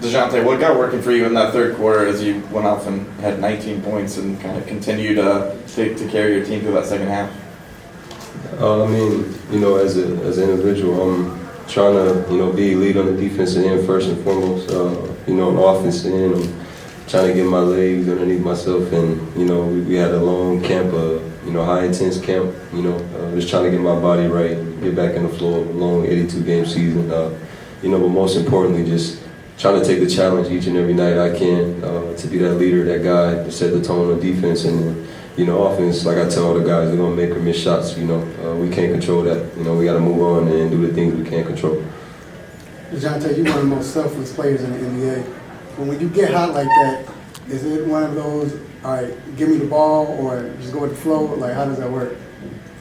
Dejounte, what got working for you in that third quarter as you went off and had 19 points and kind of continued to carry your team through that second half? I mean, as an individual, I'm trying to, be lead on the defensive end first and foremost. On the offensive end, I'm trying to get my legs underneath myself, and we had a long camp, high intense camp. Just trying to get my body right, get back in the flow of a long 82-game season. But most importantly, just trying to take the challenge each and every night I can to be that leader, that guy, to set the tone on defense. And offense, like I tell all the guys, they're going to make or miss shots. We can't control that. We got to move on and do the things we can't control. Dejounte, you're one of the most selfless players in the NBA. But when you get hot like that, is it one of those, all right, give me the ball or just go with the flow? Like, how does that work?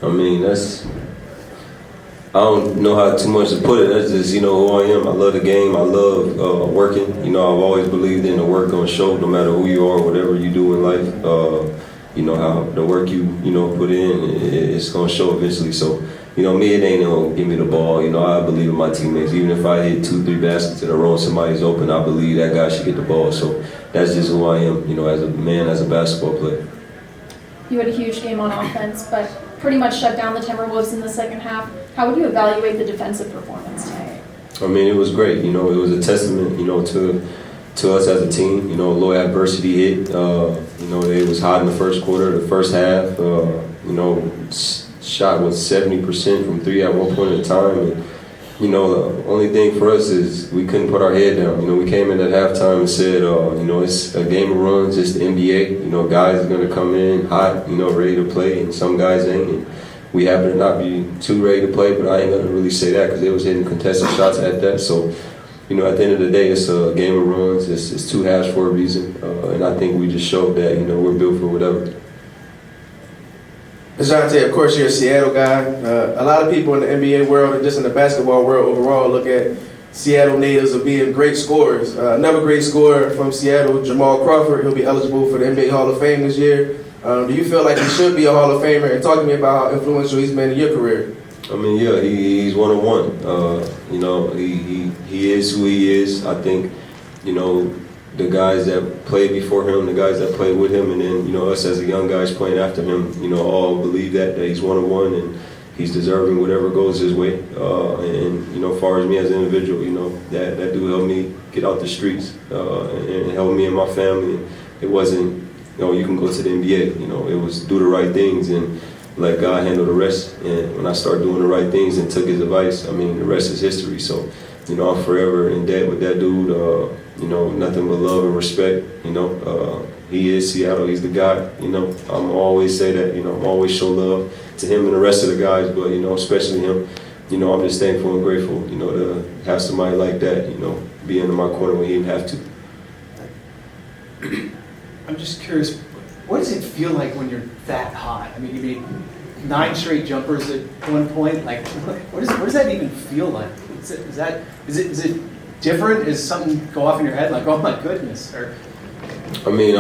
I mean, I don't know how too much to put it. That's just, who I am. I love the game. I love working. I've always believed in the work gonna show no matter who you are, whatever you do in life. How the work you put in, it's gonna show eventually. So, me, it ain't gonna give me the ball. I believe in my teammates. Even if I hit 2-3 baskets in a row and somebody's open, I believe that guy should get the ball. So that's just who I am, as a man, as a basketball player. You had a huge game on offense, but pretty much shut down the Timberwolves in the second half. How would you evaluate the defensive performance tonight? I mean, it was great. It was a testament, to us as a team. Low adversity hit. It was hot in the first quarter, the first half. Shot was 70% from three at one point in time. And, the only thing for us is we couldn't put our head down. We came in at halftime and said, it's a game of runs, it's the NBA. Guys are going to come in hot, ready to play, and some guys ain't. And we happen to not be too ready to play, but I ain't going to really say that because they was hitting contested shots at that. So, at the end of the day, it's a game of runs. It's two halves for a reason. And I think we just showed that, we're built for whatever. Dejounte, of course, you're a Seattle guy. A lot of people in the NBA world and just in the basketball world overall look at Seattle natives as being great scorers. Another great scorer from Seattle, Jamal Crawford, he'll be eligible for the NBA Hall of Fame this year. Do you feel like he should be a Hall of Famer? And talk to me about how influential he's been in your career. I mean, yeah, he's one of one. He is who he is. I think, the guys that played before him, the guys that played with him, and then, us as the young guys playing after him, all believe that he's one of one and he's deserving whatever goes his way. As far as me as an individual, that dude helped me get out the streets and helped me and my family. It wasn't, you can go to the NBA, it was do the right things and let God handle the rest. And when I started doing the right things and took his advice, I mean, the rest is history. So, I'm forever in debt with that dude. Nothing but love and respect. He is Seattle. He's the guy. I'm always say that. I'm always show love to him and the rest of the guys, but especially him. I'm just thankful and grateful. To have somebody like that. Be in my corner when he didn't have to. I'm just curious. What does it feel like when you're that hot? I mean, you made 9 straight jumpers at one point. Like, what does that even feel like? Is it different? Is something go off in your head like, oh my goodness? Or I mean,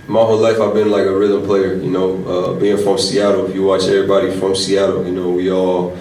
my whole life I've been like a rhythm player. Being from Seattle, if you watch everybody from Seattle, we all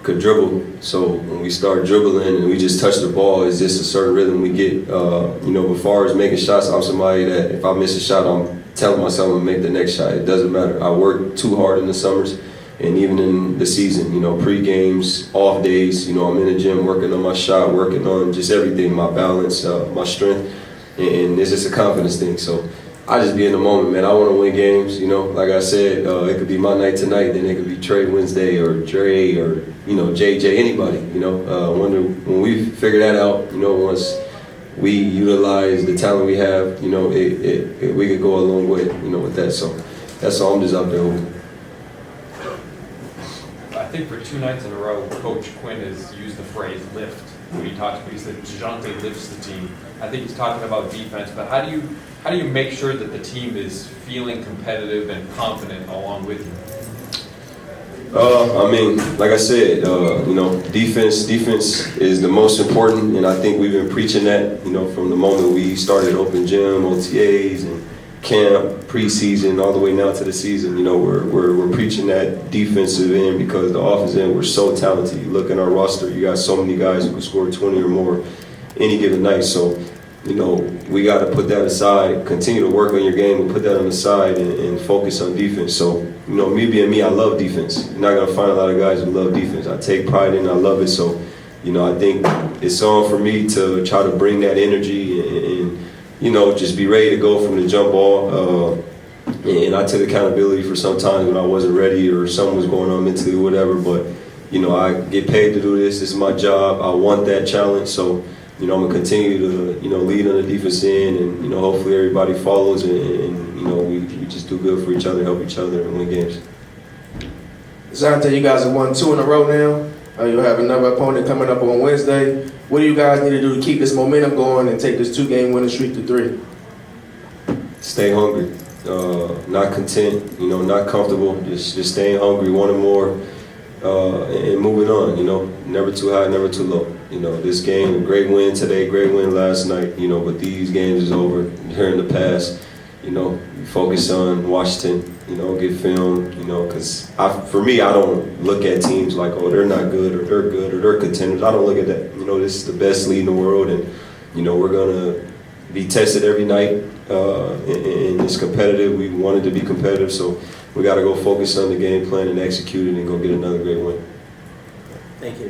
could dribble. So when we start dribbling and we just touch the ball, it's just a certain rhythm we get. As far as making shots, I'm somebody that if I miss a shot, I'm telling myself I'm gonna make the next shot. It doesn't matter. I work too hard in the summers and even in the season, pre-games, off days, I'm in the gym working on my shot, working on just everything, my balance, my strength, and it's just a confidence thing. So I just be in the moment, man. I want to win games, Like I said, it could be my night tonight, then it could be Trey Wednesday or Dre or, JJ, anybody, when we figure that out, once we utilize the talent we have, we could go a long way, with that. So that's all I'm just out there with. I think for 2 nights in a row, Coach Quinn has used the phrase lift. When he said Dejounte lifts the team. I think he's talking about defense, but how do you make sure that the team is feeling competitive and confident along with you? I mean, like I said, defense is the most important, and I think we've been preaching that, from the moment we started open gym, OTAs, and camp, preseason, all the way now to the season. We're preaching that defensive end because the offensive end, we're so talented. You look at our roster, you got so many guys who can score 20 or more any given night. So, you know, we got to put that aside, continue to work on your game and put that on the side and focus on defense. So, you know, me being me, I love defense. You're not going to find a lot of guys who love defense. I take pride in it, I love it. So, you know, I think it's on for me to try to bring that energy and you know, just be ready to go from the jump ball. And I took accountability for some times when I wasn't ready or something was going on mentally or whatever. But, you know, I get paid to do this. This is my job. I want that challenge. So, you know, I'm going to continue to, you know, lead on the defense end. And, you know, hopefully everybody follows and you know, we just do good for each other, help each other, and win games. Dejounte, you guys have won 2 in a row now. You'll have another opponent coming up on Wednesday. What do you guys need to do to keep this momentum going and take this 2-game winning streak to 3? Stay hungry, not content, you know, not comfortable. Just staying hungry, wanting more, and moving on. You know, never too high, never too low. You know, this game, a great win today, great win last night. You know, but these games is over. Here in the past, you know, focus on Washington. You know, get film. You know, because for me, I don't look at teams like, oh, they're not good or they're good or they're contenders. I don't look at that. You know, this is the best league in the world, and you know, we're gonna be tested every night. And it's competitive. We wanted to be competitive, so we got to go focus on the game plan and execute it and go get another great win. Thank you.